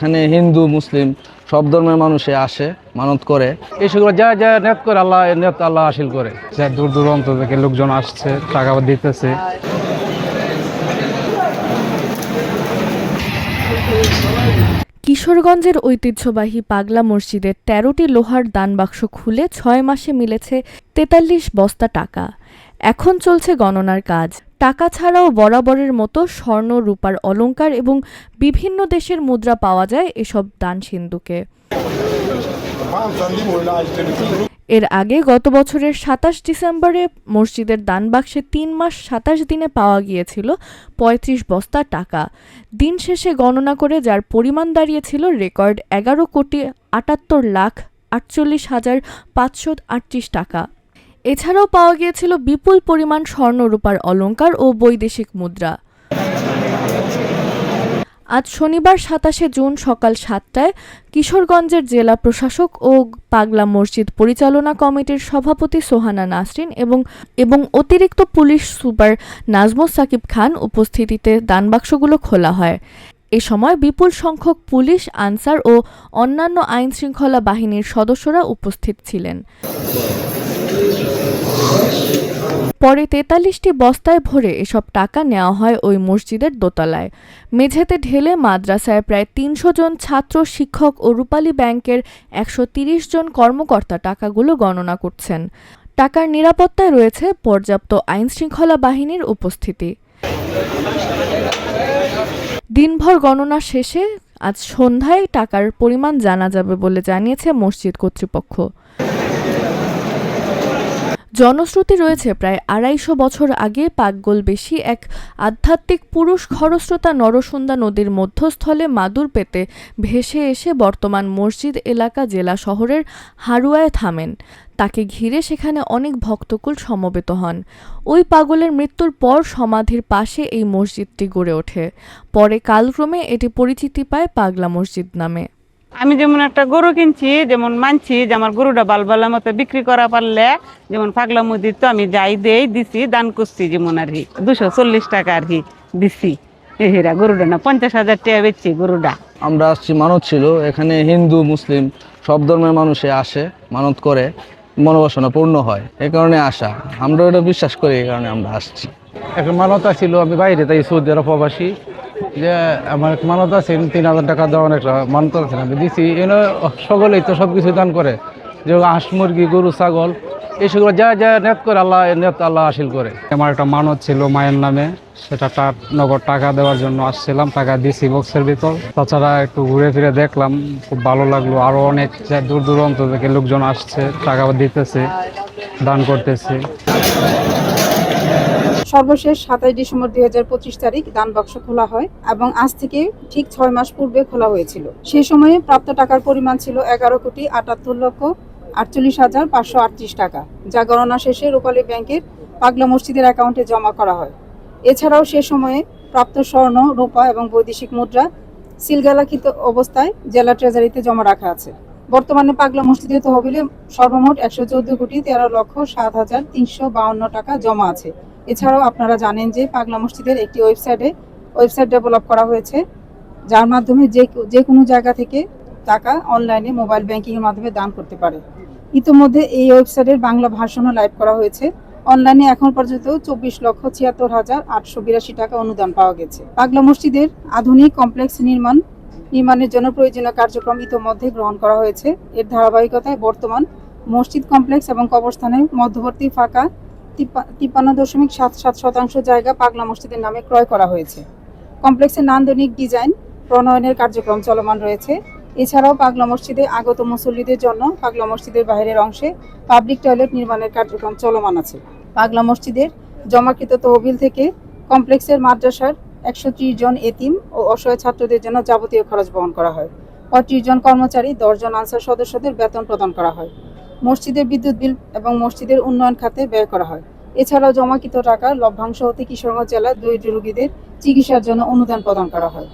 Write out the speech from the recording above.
এখানে হিন্দু মুসলিম সব ধর্মের মানুষে আসে, মানত করে। এই সেগুলো যা যা নেত করে আল্লাহ নেত আল্লাহ হাসিল করে। যা দূর দূরান্ত থেকে লোকজন আসছে, টাকা দিতেছে। কিশোরগঞ্জের ঐতিহ্যবাহী পাগলা মসজিদের ১৩টি লোহার দানবাক্স খুলে ৬ মাসে মিলেছে ৪৩ বস্তা টাকা। এখন চলছে গণনার কাজ। টাকা ছাড়াও বরাবরের মতো স্বর্ণ, রূপার অলংকার এবং বিভিন্ন দেশের মুদ্রা পাওয়া যায় এসব দানসিন্ধুকে। এর আগে গত বছরের ২৭ ডিসেম্বরে মসজিদের দানবাক্সে ৩ মাস ২৭ দিনে পাওয়া গিয়েছিল ৩৫ বস্তা টাকা। দিন শেষে গণনা করে যার পরিমাণ দাঁড়িয়েছিল রেকর্ড ১১,৭৮,৪৮,৫৩৮ টাকা। এছাড়াও পাওয়া গিয়েছিল বিপুল পরিমাণ স্বর্ণ, রূপার অলংকার ও বৈদেশিক মুদ্রা। আজ শনিবার ২৭শে জুন সকাল ৭টায় কিশোরগঞ্জের জেলা প্রশাসক ও পাগলা মসজিদ পরিচালনা কমিটির সভাপতি সোহানা নাসরিন এবং অতিরিক্ত পুলিশ সুপার নাজমুস সাকিব খান উপস্থিতিতে দানবাক্সগুলো খোলা হয়। এ সময় বিপুল সংখ্যক পুলিশ, আনসার ও অন্যান্য আইনশৃঙ্খলা বাহিনীর সদস্যরা উপস্থিত ছিলেন। পরে ৪৩টি বস্তায় ভরে এসব টাকা নেওয়া হয় ওই মসজিদের দোতলায়। মেঝেতে ঢেলে মাদ্রাসায় প্রায় ৩০০ জন ছাত্র, শিক্ষক ও রূপালী ব্যাংকের ১৩০ জন কর্মকর্তা টাকাগুলো গণনা করছেন। টাকার নিরাপত্তায় রয়েছে পর্যাপ্ত আইনশৃঙ্খলা বাহিনীর উপস্থিতি। দিনভর গণনা শেষে আজ সন্ধ্যায় টাকার পরিমাণ জানা যাবে বলে জানিয়েছে মসজিদ কর্তৃপক্ষ। জনশ্রুতি রয়েছে প্রায় ২৫০ বছর আগে পাকগোলবেশী এক আধ্যাত্মিক পুরুষ খরস্রোতা নরসুন্দা নদীর মধ্যস্থলে মাদুর পেতে ভেসে এসে বর্তমান মসজিদ এলাকা জেলা শহরের হারুয়ায় থামেন। তাকে ঘিরে সেখানে অনেক ভক্তকুল সমবেত হন। ওই পাগলের মৃত্যুর পর সমাধির পাশে এই মসজিদটি গড়ে ওঠে। পরে কালক্রমে এটি পরিচিতি পায় পাগলা মসজিদ নামে। আমি যেমন একটা গরু কিনছি, যেমন মানছি যে আমার গরুটা বালবালার মতো বিক্রি করা পারলে যেমন পাগলা মসজিদ তো আমি যাই দিছি, দান করছি, যেমন আর কি ২৪০ টাকা আর কি দিচ্ছি। এরা গরুটা না ৫০,০০০ টাকা বেচছি গরুটা। আমরা আসছি, মানত ছিল। এখানে হিন্দু মুসলিম সব ধর্মের মানুষে আসে, মানত করে, মনোবাসনা পূর্ণ হয়। এই কারণে আসা, আমরা এটা বিশ্বাস করি, এই কারণে আমরা আসছি। একটা মানতা ছিল, আমি বাইরে তাই সৌদি আরব প্রবাসী, যে আমার এক মানত আছে ৩,০০০ টাকা দেওয়ার একটা মানত আছে, আমি দিচ্ছি। এনে সকলেই তো সব কিছু দান করে, যে হাঁস, মুরগি, গরু, ছাগল, এই সেগুলো যা যা নেত করে আল্লাহ নেত আল্লাহ হাসিল করে। আমার একটা মানত ছিল মায়ের নামে, সেটা নগদ টাকা দেওয়ার জন্য আসছিলাম, টাকা দিছি বক্সের ভিতর। তাছাড়া একটু ঘুরে ফিরে দেখলাম, খুব ভালো লাগলো। আরও অনেক দূর দূরান্ত থেকে লোকজন আসছে, টাকা দিতেছে, দান করতেছে। সর্বশেষ ২৭ ডিসেম্বর ২০২৫ তারিখ দান বাক্স খোলা হয় এবং আজ থেকে ঠিক ৬ মাস পূর্বে খোলা হয়েছিল। সেই সময়ে প্রাপ্ত টাকার পরিমাণ ছিল ১১,৭৮,৪৮,৫৩৮ টাকা, যা গণনা শেষে রূপালী ব্যাংকের পাগলা মসজিদের অ্যাকাউন্টে জমা করা হয়। এছাড়াও সে সময়ে প্রাপ্ত স্বর্ণ, রূপা এবং বৈদেশিক মুদ্রা সিলগালাকৃত অবস্থায় জেলা ট্রেজারিতে জমা রাখা আছে। বর্তমানে পাগলা মসজিদের তহবিলে সর্বমোট ১১৪,১০৭,৩৫২ টাকা জমা আছে। এছাড়াও আপনারা জানেন যে পাগলা মসজিদের একটি ওয়েবসাইট ডেভেলপ করা হয়েছে, যার মাধ্যমে যে কোনো জায়গা থেকে টাকা অনলাইনে মোবাইল ব্যাংকিংয়ের মাধ্যমে দান করতে পারে। ইতিমধ্যে এই ওয়েবসাইটের বাংলা ভার্সনও লাইভ করা হয়েছে। অনলাইনে এখন পর্যন্ত ২৪,৭৬,৮৮২ টাকা অনুদান পাওয়া গেছে। পাগলা মসজিদের আধুনিক কমপ্লেক্স নির্মাণের জন্য প্রয়োজনীয় কার্যক্রম ইতিমধ্যে গ্রহণ করা হয়েছে। এর ধারাবাহিকতায় বর্তমান মসজিদ কমপ্লেক্স এবং কবরস্থানের মধ্যবর্তী ফাঁকা ৫৩.৭৭% জায়গা পাগলা মসজিদের নামে ক্রয় করা হয়েছে। কমপ্লেক্সের নান্দনিক ডিজাইন প্রণয়নের কার্যক্রম চলমান রয়েছে। এছাড়াও পাগলা মসজিদে আগত মুসল্লিদের জন্য পাগলা মসজিদের বাইরের অংশে পাবলিক টয়লেট নির্মাণের কার্যক্রম চলমান আছে। পাগলা মসজিদের জমাকৃত তহবিল থেকে কমপ্লেক্সের মাদ্রাসার ১৩০ জন এতিম ও অসহায় ছাত্রদের জন্য যাবতীয় খরচ বহন করা হয়। ৩৫ জন কর্মচারী, ১০ জন আনসার সদস্যদের বেতন প্রদান করা হয়। মসজিদের বিদ্যুৎ বিল এবং মসজিদের উন্নয়ন খাতে ব্যয় করা হয়। এছাড়াও জমাকৃত টাকার লভ্যাংশ হতে কিশোরগঞ্জ জেলার দরিদ্র রোগীদের চিকিৎসার জন্য অনুদান প্রদান করা হয়।